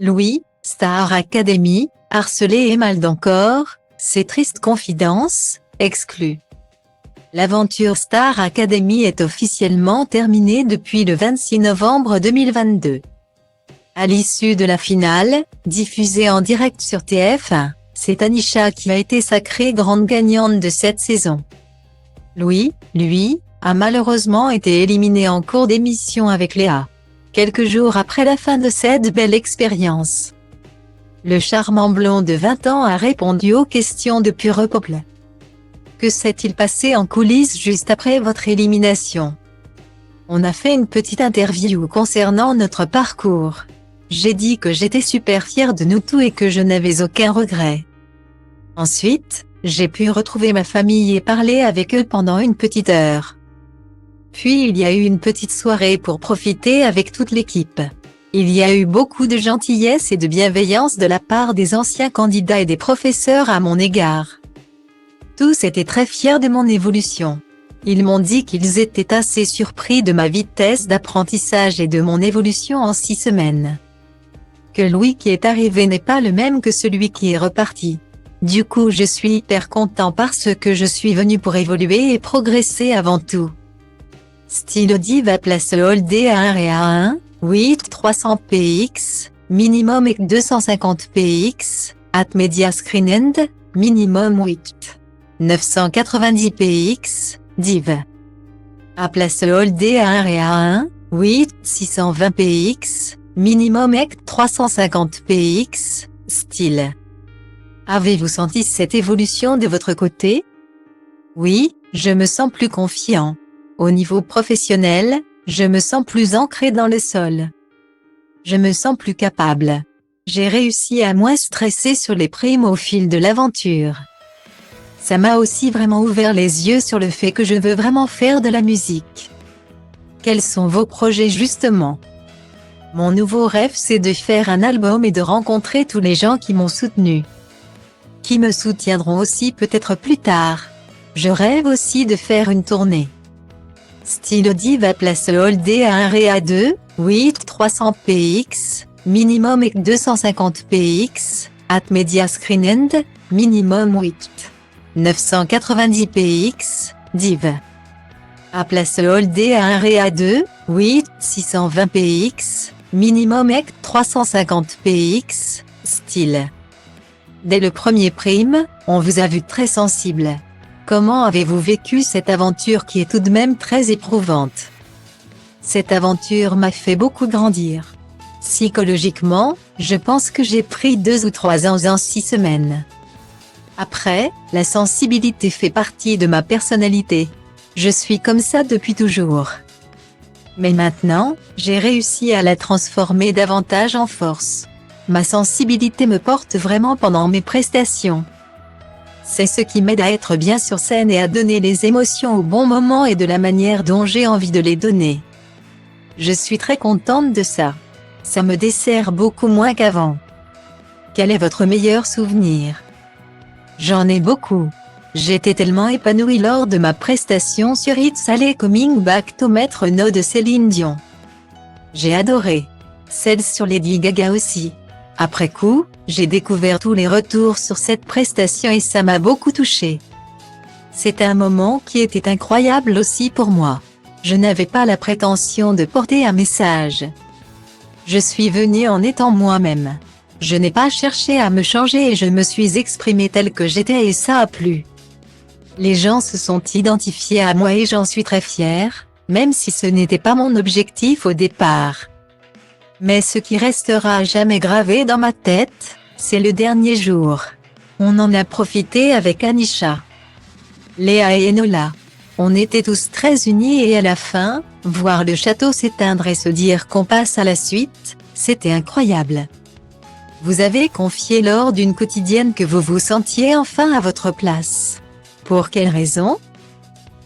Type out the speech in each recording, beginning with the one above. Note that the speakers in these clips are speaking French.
Louis, Star Academy, harcelé et mal d'encore, ses tristes confidences, exclues. L'aventure Star Academy est officiellement terminée depuis le 26 novembre 2022. À l'issue de la finale, diffusée en direct sur TF1, c'est Anisha qui a été sacrée grande gagnante de cette saison. Louis, lui, a malheureusement été éliminé en cours d'émission avec Léa, quelques jours après la fin de cette belle expérience. Le charmant blond de 20 ans a répondu aux questions de Pure Peuple. Que s'est-il passé en coulisses juste après votre élimination? On a fait une petite interview concernant notre parcours. J'ai dit que j'étais super fière de nous tous et que je n'avais aucun regret. Ensuite, j'ai pu retrouver ma famille et parler avec eux pendant une petite heure. Puis il y a eu une petite soirée pour profiter avec toute l'équipe. Il y a eu beaucoup de gentillesse et de bienveillance de la part des anciens candidats et des professeurs à mon égard. Tous étaient très fiers de mon évolution. Ils m'ont dit qu'ils étaient assez surpris de ma vitesse d'apprentissage et de mon évolution en 6 semaines. Que Louis qui est arrivé n'est pas le même que celui qui est reparti. Du coup je suis hyper content parce que je suis venu pour évoluer et progresser avant tout. Style Diva place Holdé à 1 et à 1, 8 300 px, minimum et 250 px, at media screen end, minimum 8 990 px, div. À place Holdé à 1 et à 1, 8 620 px, minimum et 350 px, style. Avez-vous senti cette évolution de votre côté? Oui, je me sens plus confiant. Au niveau professionnel, je me sens plus ancré dans le sol. Je me sens plus capable. J'ai réussi à moins stresser sur les primes au fil de l'aventure. Ça m'a aussi vraiment ouvert les yeux sur le fait que je veux vraiment faire de la musique. Quels sont vos projets justement? Mon nouveau rêve c'est de faire un album et de rencontrer tous les gens qui m'ont soutenu. Qui me soutiendront aussi peut-être plus tard. Je rêve aussi de faire une tournée. Style Diva place Holdé à 1 et à 2, 8 300 px, minimum et 250 px, at media screen end, minimum 8 990 px, div. À place Holdé à 1 et à 2, 8 620 px, minimum et 350 px, style. Dès le premier prime, on vous a vu très sensible. Comment avez-vous vécu cette aventure qui est tout de même très éprouvante? Cette aventure m'a fait beaucoup grandir. Psychologiquement, je pense que j'ai pris 2 ou 3 ans en 6 semaines. Après, la sensibilité fait partie de ma personnalité. Je suis comme ça depuis toujours. Mais maintenant, j'ai réussi à la transformer davantage en force. Ma sensibilité me porte vraiment pendant mes prestations. C'est ce qui m'aide à être bien sur scène et à donner les émotions au bon moment et de la manière dont j'ai envie de les donner. Je suis très contente de ça. Ça me dessert beaucoup moins qu'avant. Quel est votre meilleur souvenir? J'en ai beaucoup. J'étais tellement épanouie lors de ma prestation sur It's All Coming Back to Maître No de Céline Dion. J'ai adoré. Celle sur Lady Gaga aussi. Après coup, j'ai découvert tous les retours sur cette prestation et ça m'a beaucoup touchée. C'était un moment qui était incroyable aussi pour moi. Je n'avais pas la prétention de porter un message. Je suis venue en étant moi-même. Je n'ai pas cherché à me changer et je me suis exprimée telle que j'étais et ça a plu. Les gens se sont identifiés à moi et j'en suis très fière, même si ce n'était pas mon objectif au départ. Mais ce qui restera à jamais gravé dans ma tête, c'est le dernier jour. On en a profité avec Anisha, Léa et Enola. On était tous très unis et à la fin, voir le château s'éteindre et se dire qu'on passe à la suite, c'était incroyable. Vous avez confié lors d'une quotidienne que vous vous sentiez enfin à votre place. Pour quelle raison?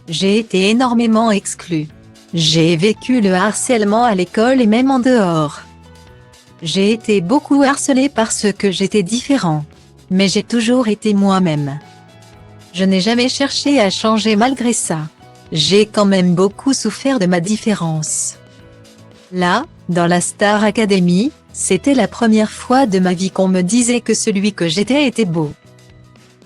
J'ai été énormément exclue. J'ai vécu le harcèlement à l'école et même en dehors. J'ai été beaucoup harcelée parce que j'étais différent. Mais j'ai toujours été moi-même. Je n'ai jamais cherché à changer malgré ça. J'ai quand même beaucoup souffert de ma différence. Là, dans la Star Academy, C'était la première fois de ma vie qu'on me disait que celui que j'étais était beau.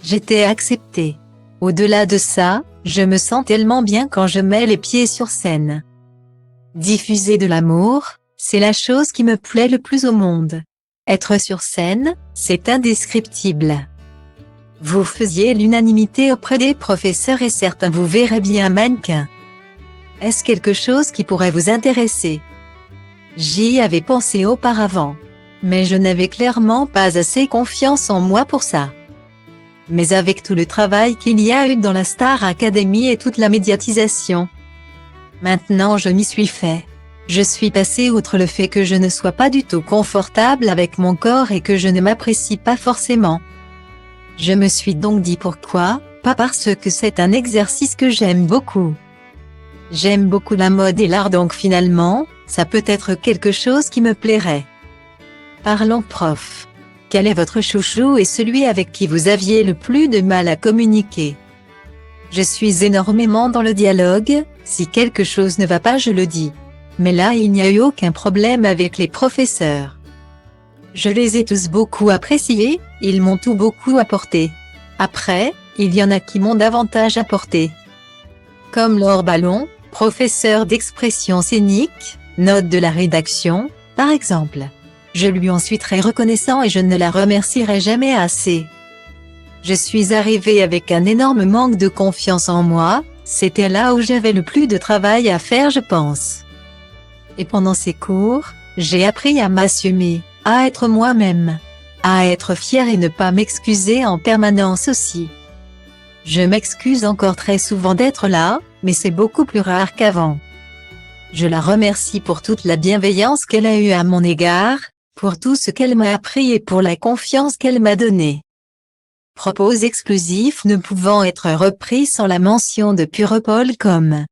J'étais acceptée. Au-delà de ça, je me sens tellement bien quand je mets les pieds sur scène. Diffuser de l'amour, c'est la chose qui me plaît le plus au monde. Être sur scène, c'est indescriptible. Vous faisiez l'unanimité auprès des professeurs et certains vous verraient bien mannequin. Est-ce quelque chose qui pourrait vous intéresser? J'y avais pensé auparavant. Mais je n'avais clairement pas assez confiance en moi pour ça. Mais avec tout le travail qu'il y a eu dans la Star Academy et toute la médiatisation, maintenant je m'y suis fait. Je suis passée outre le fait que je ne sois pas du tout confortable avec mon corps et que je ne m'apprécie pas forcément. Je me suis donc dit pourquoi, pas parce que c'est un exercice que j'aime beaucoup. J'aime beaucoup la mode et l'art donc finalement, ça peut être quelque chose qui me plairait. Parlons prof. Quel est votre chouchou et celui avec qui vous aviez le plus de mal à communiquer? Je suis énormément dans le dialogue, si quelque chose ne va pas je le dis. Mais là il n'y a eu aucun problème avec les professeurs. Je les ai tous beaucoup appréciés, ils m'ont tout beaucoup apporté. Après, il y en a qui m'ont davantage apporté. Comme Laure Ballon, professeur d'expression scénique, note de la rédaction, par exemple. Je lui en suis très reconnaissant et je ne la remercierai jamais assez. Je suis arrivée avec un énorme manque de confiance en moi, c'était là où j'avais le plus de travail à faire je pense. Et pendant ces cours, j'ai appris à m'assumer, à être moi-même, à être fière et ne pas m'excuser en permanence aussi. Je m'excuse encore très souvent d'être là, mais c'est beaucoup plus rare qu'avant. Je la remercie pour toute la bienveillance qu'elle a eue à mon égard, pour tout ce qu'elle m'a appris et pour la confiance qu'elle m'a donnée. Propos exclusifs ne pouvant être repris sans la mention de Purepol comme